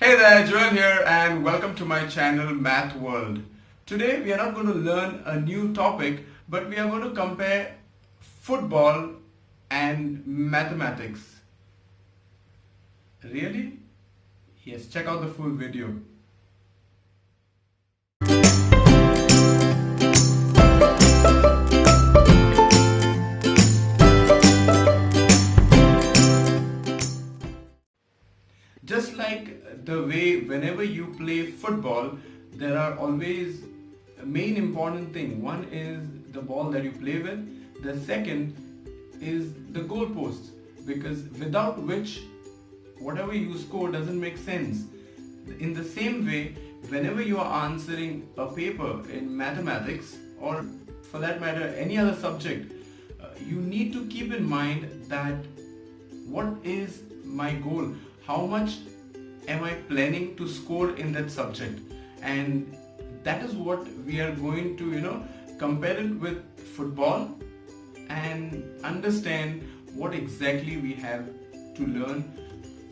Hey there, Joel here and welcome to my channel Math World. Today we are not going to learn a new topic, but we are going to compare football and mathematics. Really? Yes, check out the full video. Just like the way whenever you play football, there are always a main important thing. One is the ball that you play with. The second is the goalposts, because without which whatever you score doesn't make sense. In the same way, whenever you are answering a paper in mathematics or for that matter any other subject, you need to keep in mind that what is my goal? How much am I planning to score in that subject? And that is what we are going to, compare it with football and understand what exactly we have to learn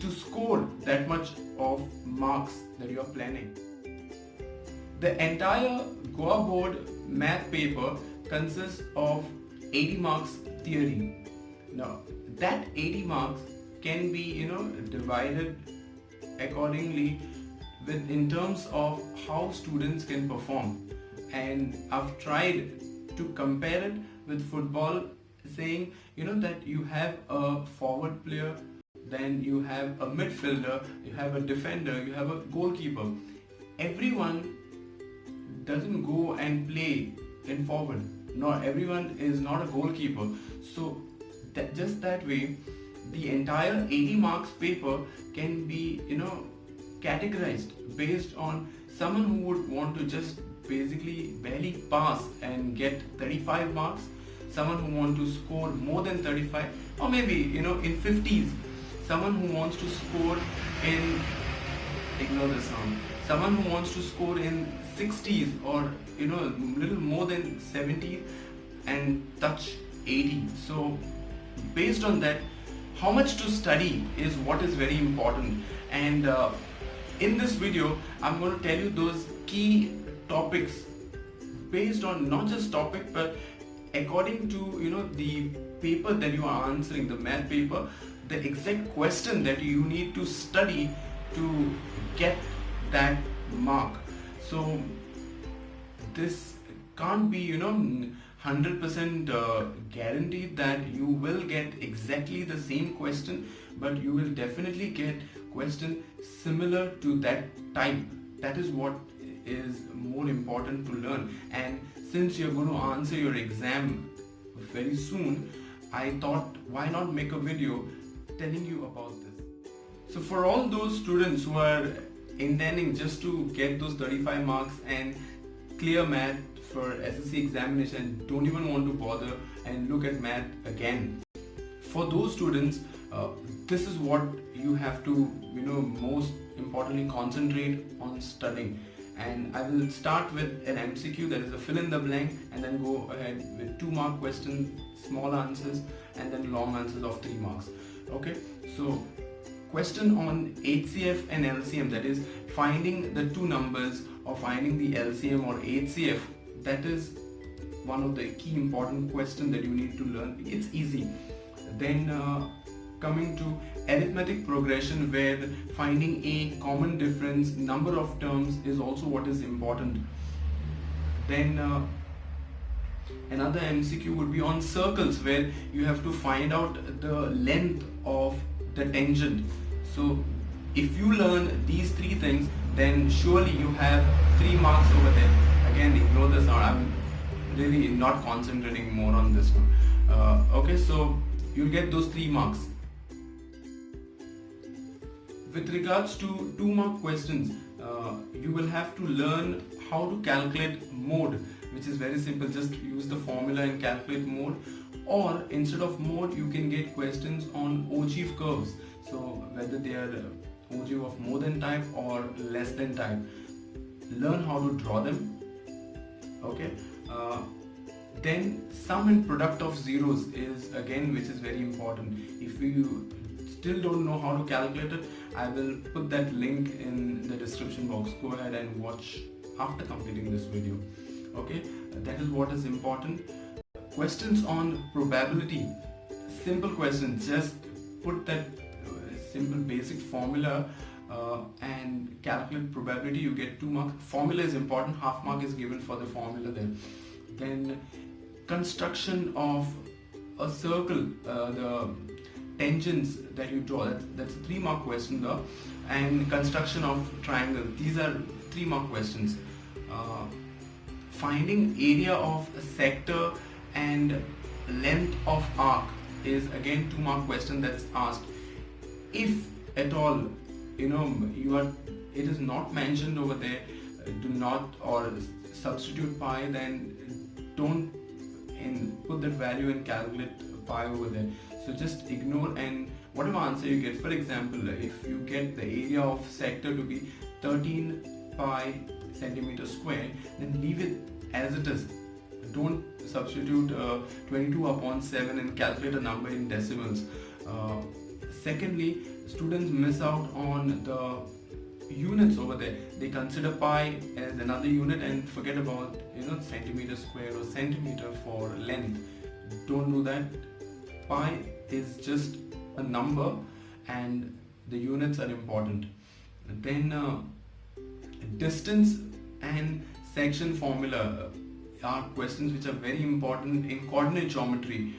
to score that much of marks that you are planning. The entire Goa board math paper consists of 80 marks theory. Now that 80 marks can be divided accordingly in terms of how students can perform, and I've tried to compare it with football, saying that you have a forward player, then you have a midfielder, you have a defender, you have a goalkeeper. Everyone doesn't go and play in forward, nor everyone is not a goalkeeper. So just that way the entire 80 marks paper can be categorized based on someone who would want to just basically barely pass and get 35 marks, someone who wants to score more than 35, or maybe in 50s, someone who wants to score in, ignore the sound, someone who wants to score in 60s or little more than 70 and touch 80. So based on that, how much to study is what is very important, and in this video I'm going to tell you those key topics based on not just topic but according to the paper that you are answering, the math paper, the exact question that you need to study to get that mark. So this can't be 100% guaranteed that you will get exactly the same question, but you will definitely get question similar to that type. That is what is more important to learn, and since you're going to answer your exam very soon, I thought why not make a video telling you about this. So for all those students who are intending just to get those 35 marks and clear math for SSC examination, don't even want to bother and look at math again, for those students this is what you have to most importantly concentrate on studying. And I will start with an MCQ, that is a fill in the blank, and then go ahead with 2-mark questions, small answers, and then long answers of 3 marks. Okay, so question on HCF and LCM, that is finding the two numbers or finding the LCM or HCF. That is one of the key important questions that you need to learn. It's easy. Then coming to arithmetic progression, where finding a common difference, number of terms is also what is important. Then another MCQ would be on circles, where you have to find out the length of the tangent. So if you learn these 3 things, then surely you have 3 marks over there. Again, ignore this now, I'm really not concentrating more on this one. Okay, so you'll get those 3 marks. With regards to 2-mark questions, you will have to learn how to calculate mode, which is very simple. Just use the formula and calculate mode, or instead of mode you can get questions on ogive curves. So whether they are ogive of more than type or less than type, learn how to draw them. Okay, then sum and product of zeros is again which is very important. If you still don't know how to calculate it, I will put that link in the description box. Go ahead and watch after completing this video. Okay, that is what is important. Questions on probability, simple questions. Just put that simple basic formula and calculate probability. You get 2 marks. Formula is important, half mark is given for the formula there. Then construction of a circle, the tangents that you draw, that's a 3 mark question there. And construction of triangle, these are 3 mark questions. Finding area of a sector and length of arc is again 2 mark question that's asked. If at all it is not mentioned over there, do not, or substitute pi, then don't put that value and calculate pi over there. So just ignore, and whatever answer you get, for example, if you get the area of sector to be 13 pi centimeter square, then leave it as it is. Don't substitute 22 upon 7 and calculate a number in decimals. Secondly, students miss out on the units over there. They consider pi as another unit and forget about centimeter square or centimeter for length. Don't do that. Pi is just a number and the units are important. Then distance and section formula are questions which are very important in coordinate geometry.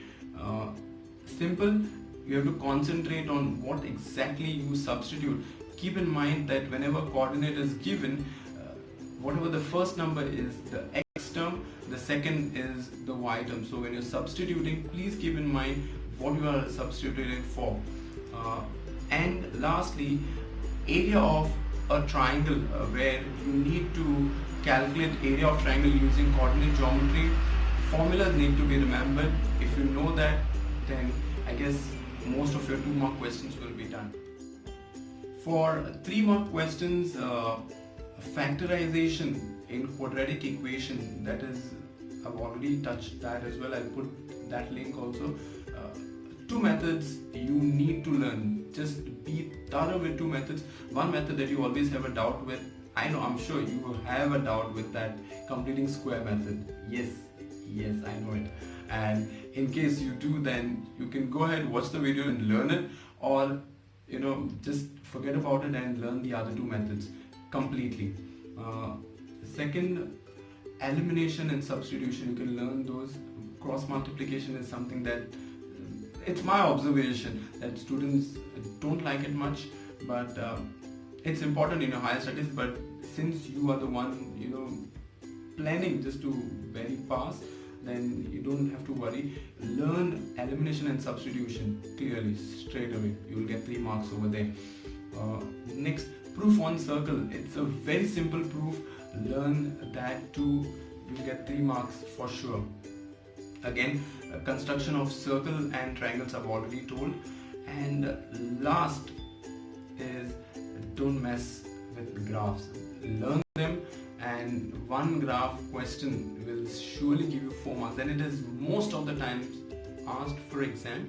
Simple. You have to concentrate on what exactly you substitute. Keep in mind that whenever coordinate is given, whatever the first number is the x term, the second is the y term. So when you're substituting, please keep in mind what you are substituting for. And lastly, area of a triangle, where you need to calculate area of triangle using coordinate geometry. Formulas need to be remembered. If you know that, then I guess most of your 2 mark questions will be done. For 3 mark questions, factorization in quadratic equation, that is, I've already touched that as well. I'll put that link also. 2 methods you need to learn. Just be thorough with 2 methods. One method that you always have a doubt with, I'm sure you have a doubt with that, completing square method. Yes, I know it. And in case you do, then you can go ahead, watch the video and learn it, or just forget about it and learn the other 2 methods completely. Second, elimination and substitution, you can learn those. Cross multiplication is something that it's my observation that students don't like it much, but it's important in your higher studies. But since you are the one planning just to barely pass, then you don't have to worry. Learn elimination and substitution clearly, straight away. You will get 3 marks over there. Next, proof on circle. It's a very simple proof. Learn that too. You'll get 3 marks for sure. Again, construction of circle and triangles I've already told. And last is, don't mess with graphs. Learn them, and 1 graph question will surely give you 4 marks, and it is most of the times asked for exam,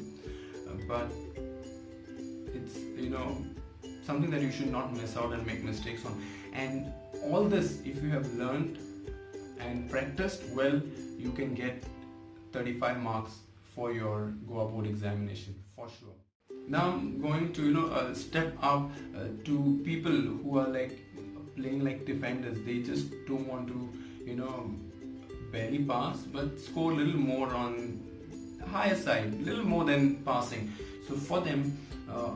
but it's something that you should not miss out and make mistakes on. And all this, if you have learned and practiced well, you can get 35 marks for your Goa board examination for sure. Now I'm going to step up to people who are playing like defenders. They just don't want to barely pass, but score a little more on higher side, little more than passing. So for them,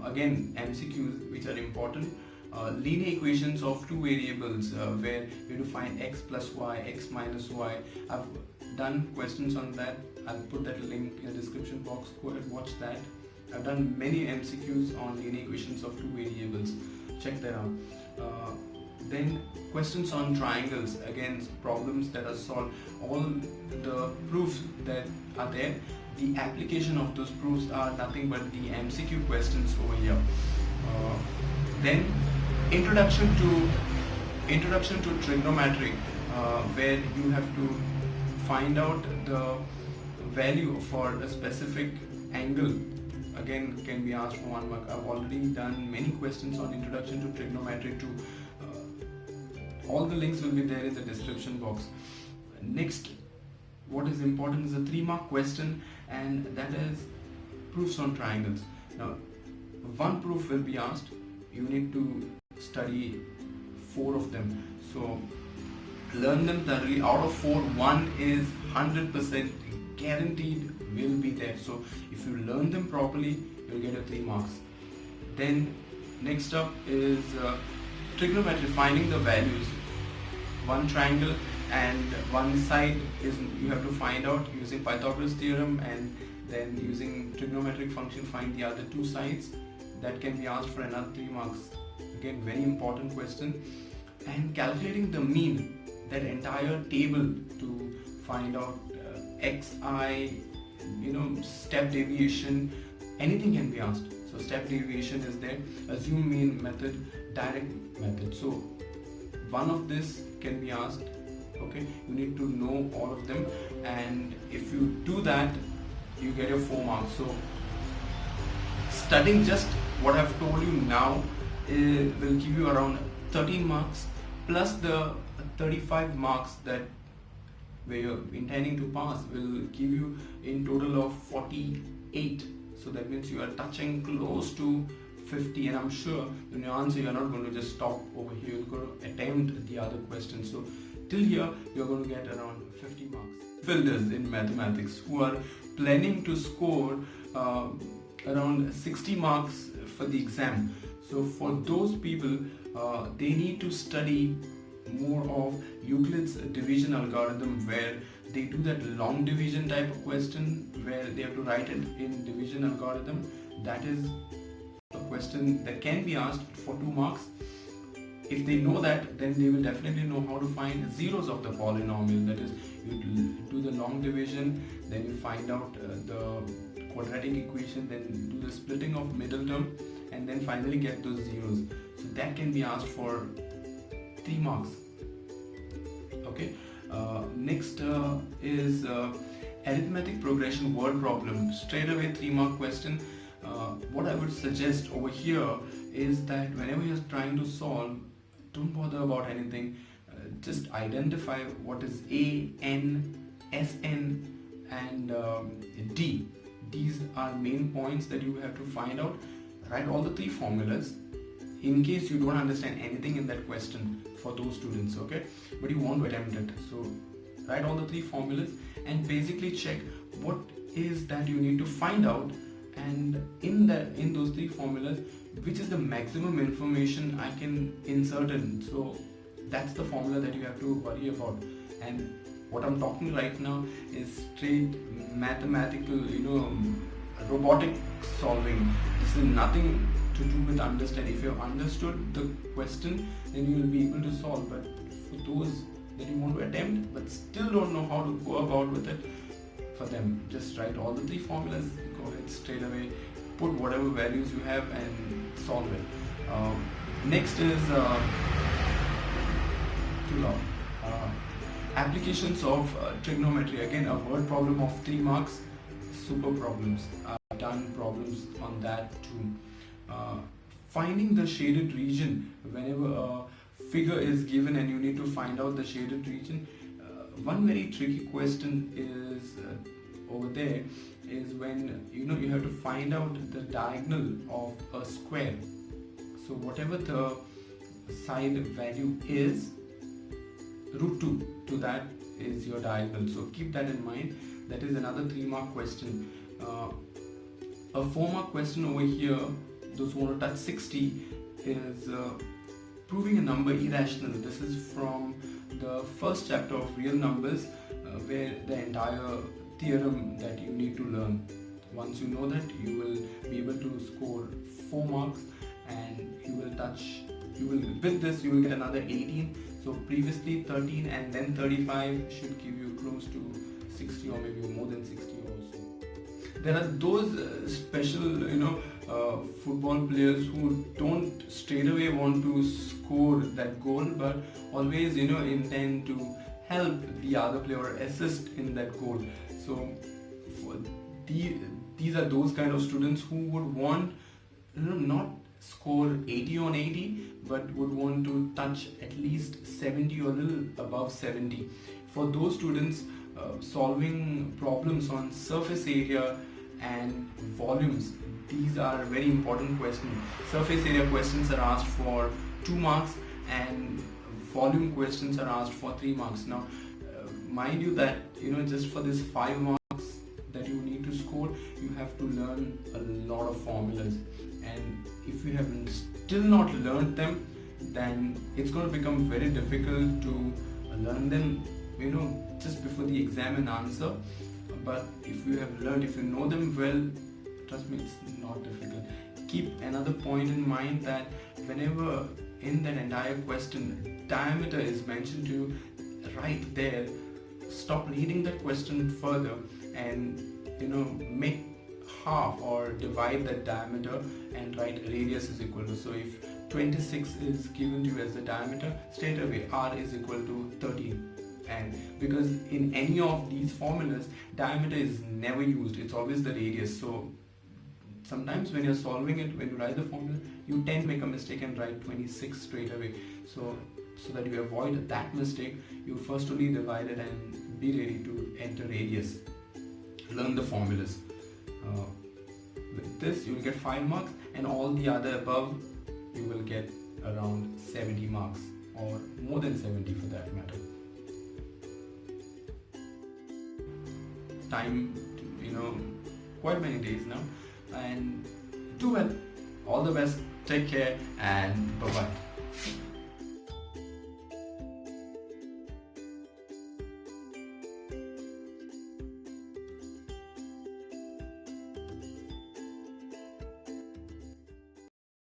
again, MCQs which are important. Linear equations of 2 variables, where you have to find x plus y, x minus y. I've done questions on that. I'll put that link in the description box. Go ahead, watch that. I've done many MCQs on linear equations of 2 variables. Check that out. Then questions on triangles, again, problems that are solved. All the proofs that are there, the application of those proofs are nothing but the MCQ questions over here. Then introduction to trigonometry, where you have to find out the value for a specific angle again can be asked for 1 mark. I've already done many questions on introduction to trigonometry too. All the links will be there in the description box. Next, what is important is a 3 mark question, and that is proofs on triangles. Now, one proof will be asked. You need to study 4 of them. So learn them thoroughly. Out of 4, 1 is 100% guaranteed will be there. So if you learn them properly, you'll get a 3 marks. Then next up is trigonometry, finding the values. One triangle and one side is you have to find out using Pythagoras theorem, and then using trigonometric function find the other 2 sides. That can be asked for another 3 marks. Again, very important question. And calculating the mean, that entire table to find out xi, step deviation, anything can be asked. So step deviation is there, assume mean method, direct method. So one of this can be asked. Okay, you need to know all of them, and if you do that, you get your 4 marks. So studying just what I've told you now will give you around 13 marks plus the 35 marks that where you're intending to pass will give you in total of 48. So that means you are touching close to 50, and I'm sure in your answer you're not going to just stop over here. You're going to attempt the other question. So till here you're going to get around 50 marks. Builders in mathematics who are planning to score around 60 marks for the exam. So for those people, they need to study more of Euclid's division algorithm, where they do that long division type of question where they have to write it in division algorithm. That is a question that can be asked for 2 marks. If they know that, then they will definitely know how to find zeros of the polynomial. That is, you do the long division, then you find out the quadratic equation, then do the splitting of middle term, and then finally get those zeros. So that can be asked for 3 marks. Okay. Next is arithmetic progression word problem. Straight away 3 mark question. What I would suggest over here is that whenever you're trying to solve, don't bother about anything. Just identify what is A, N, Sn and D. These are main points that you have to find out. Write all the 3 formulas in case you don't understand anything in that question for those students, okay? But you want to attempt it. So write all the 3 formulas and basically check what is that you need to find out, and in those 3 formulas, which is the maximum information I can insert in. So that's the formula that you have to worry about. And what I'm talking right now is straight mathematical, robotic solving. This is nothing to do with understanding. If you have understood the question, then you will be able to solve. But for those that you want to attempt but still don't know how to go about with it, for them, just write all the 3 formulas, go ahead straight away, put whatever values you have and solve it. Next is applications of trigonometry. Again, a word problem of 3 marks, super problems. I've done problems on that too. Finding the shaded region. Whenever a figure is given and you need to find out the shaded region, one very tricky question is over there is when you have to find out the diagonal of a square. So whatever the side value is, root 2 to that is your diagonal. So keep that in mind. That is another 3 mark question. A 4 mark question over here, those who want to touch 60, is proving a number irrational. This is from the first chapter of real numbers, where the entire theorem that you need to learn. Once you know that, you will be able to score 4 marks, and with this you will get another 18. So previously 13 and then 35 should give you close to 60 or maybe more than 60 also. There are those special football players who don't straight away want to score that goal, but always intend to help the other player or assist in that goal. So for these these are those kind of students who would want, not score 80 on 80, but would want to touch at least 70 or a little above 70. For those students, solving problems on surface area and volumes, these are very important questions. Surface area questions are asked for 2 marks and volume questions are asked for 3 marks. Now, mind you that, just for this 5 marks that you need to score, you have to learn a lot of formulas. And if you have still not learned them, then it's going to become very difficult to learn them, just before the exam and answer. But if you have learned, if you know them well, trust me, it's not difficult. Keep another point in mind that whenever in that entire question diameter is mentioned to you right there, stop reading that question further and make half or divide that diameter and write radius is equal to. So if 26 is given to you as the diameter, straight away r is equal to 13. And because in any of these formulas, diameter is never used, it's always the radius. So sometimes when you're solving it, when you write the formula, you tend to make a mistake and write 26 straight away. So that you avoid that mistake, you first only divide it and be ready to enter radius. Learn the formulas. With this, you will get 5 marks, and all the other above, you will get around 70 marks, or more than 70 for that matter. Time, quite many days now, and do well. All the best. Take care, and bye-bye.